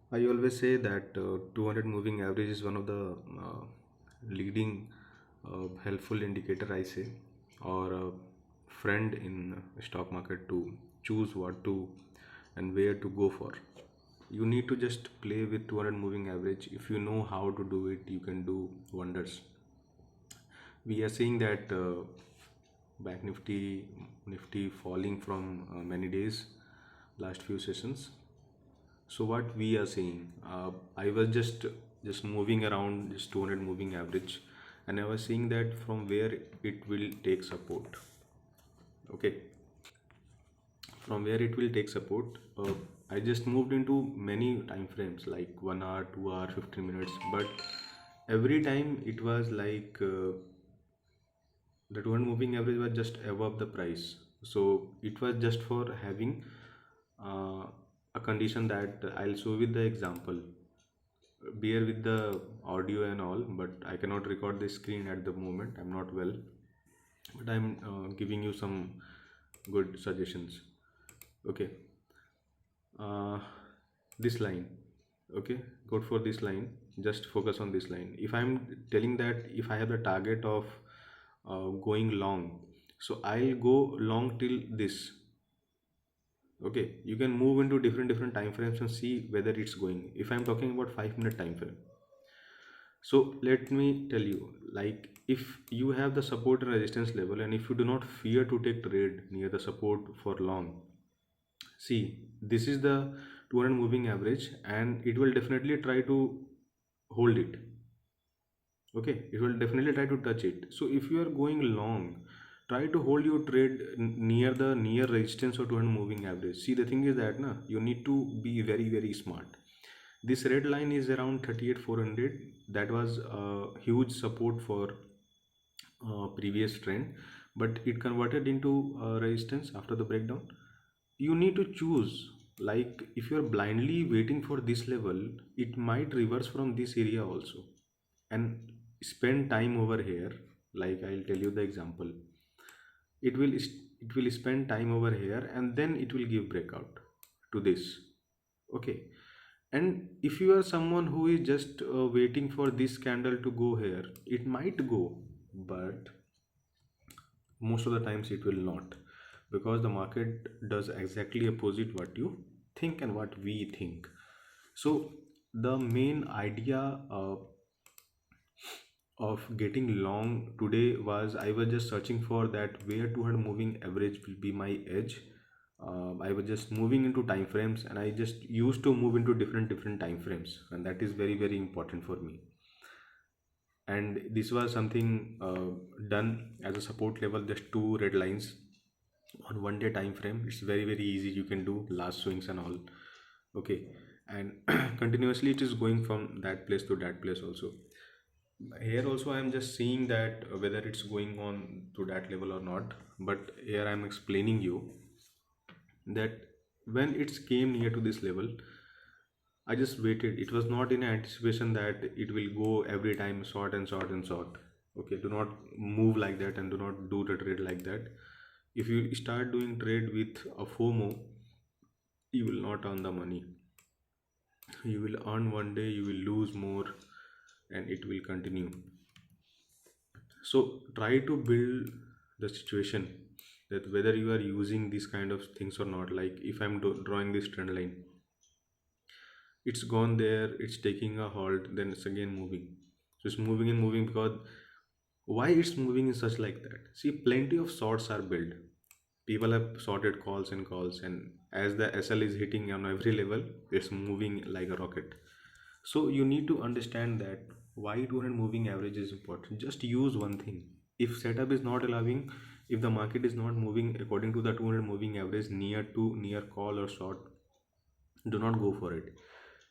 I always say that 200 moving average is one of the leading helpful indicator, I say, or a friend in stock market to choose what to and where to go for. You need to just play with 200 moving average. If you know how to do it, you can do wonders. We are seeing that back nifty falling from many days, last few sessions. So what we are seeing, I was just moving around this 200 moving average, and I was seeing that from where it will take support. Okay, from where it will take support. I just moved into many time frames like 1 hour, 2 hour, 15 minutes, but every time it was like the 200 moving average was just above the price. So it was just for having uh, a condition that I'll show with the example. Bear with the audio and all, but I cannot record the screen at the moment. I'm not well, but I'm giving you some good suggestions. Okay, uh, this line. Okay, go for this line. Just focus on this line. If I'm telling that if I have the target of going long, so I'll go long till this. Okay, you can move into different time frames and see whether it's going. If I'm talking about 5 minute time frame, so let me tell you, like, if you have the support and resistance level, and if you do not fear to take trade near the support for long, see, this is the 200 moving average, and it will definitely try to hold it. Okay, it will definitely try to touch it. So if you are going long, try to hold your trade near the near resistance or 200 moving average. See, the thing is that you need to be very smart. This red line is around 38,400. That was a huge support for previous trend, but it converted into resistance after the breakdown. You need to choose, like, if you are blindly waiting for this level, it might reverse from this area also and spend time over here. Like, I'll tell you the example. It will spend time over here, and then it will give breakout to this. Okay, and if you are someone who is just waiting for this candle to go here, it might go, but most of the times it will not, because the market does exactly opposite what you think and what we think. So the main idea of getting long today was, I was just searching for that where 200 moving average will be my edge. I was just moving into time frames, and I just used to move into different time frames, and that is very important for me. And this was something done as a support level, just two red lines on 1 day time frame. It's very easy, you can do last swings and all. Okay, and continuously it is going from that place to that place also. Here also I am just seeing that whether it's going on to that level or not, but here I am explaining you that when it came near to this level, I just waited. It was not in anticipation that it will go every time short and short and short. Okay, do not move like that and do not do the trade like that. If you start doing trade with a FOMO, you will not earn the money. You will earn one day, you will lose more, and it will continue. So try to build the situation that whether you are using these kind of things or not. Like, if I'm drawing this trend line, it's gone there, it's taking a halt, then it's again moving. So it's moving and moving, because why it's moving is such like that. See, plenty of shorts are built. People have sorted calls and calls, and as the SL is hitting on every level, it's moving like a rocket. So you need to understand that why 200 moving average is important. Just use one thing. If setup is not allowing, if the market is not moving according to the 200 moving average near call or short, do not go for it.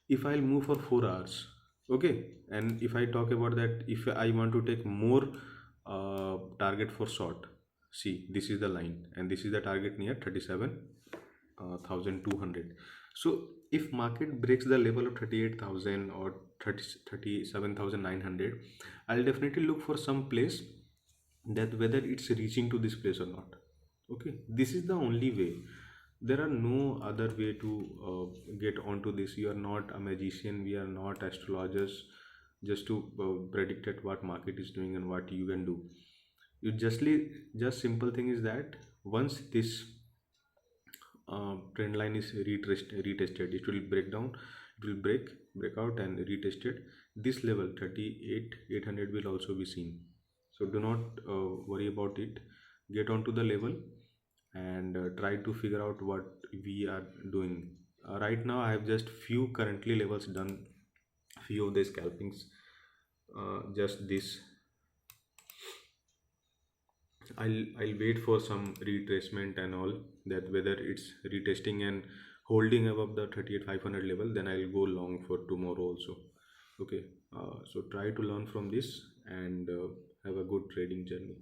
If I'll move for 4 hours, okay, and if I talk about that, if I want to take more target for short, see, this is the line and this is the target near 37,200. So if market breaks the level of 38,000 or 37,900, I'll definitely look for some place that whether it's reaching to this place or not. Okay, this is the only way. There are no other way to get onto this. You are not a magician, we are not astrologers just to predict at what market is doing and what you can do. You just simple thing is that once this trend line is retested, it will break down, it will break out and retested. This level 38 800 will also be seen. So do not worry about it. Get onto the level and try to figure out what we are doing. Right now I have just few currently levels done, few of the scalpings, just this. I'll wait for some retracement and all, that whether it's retesting and holding above the 38,500 level, then I'll go long for tomorrow also. Okay, so try to learn from this and have a good trading journey.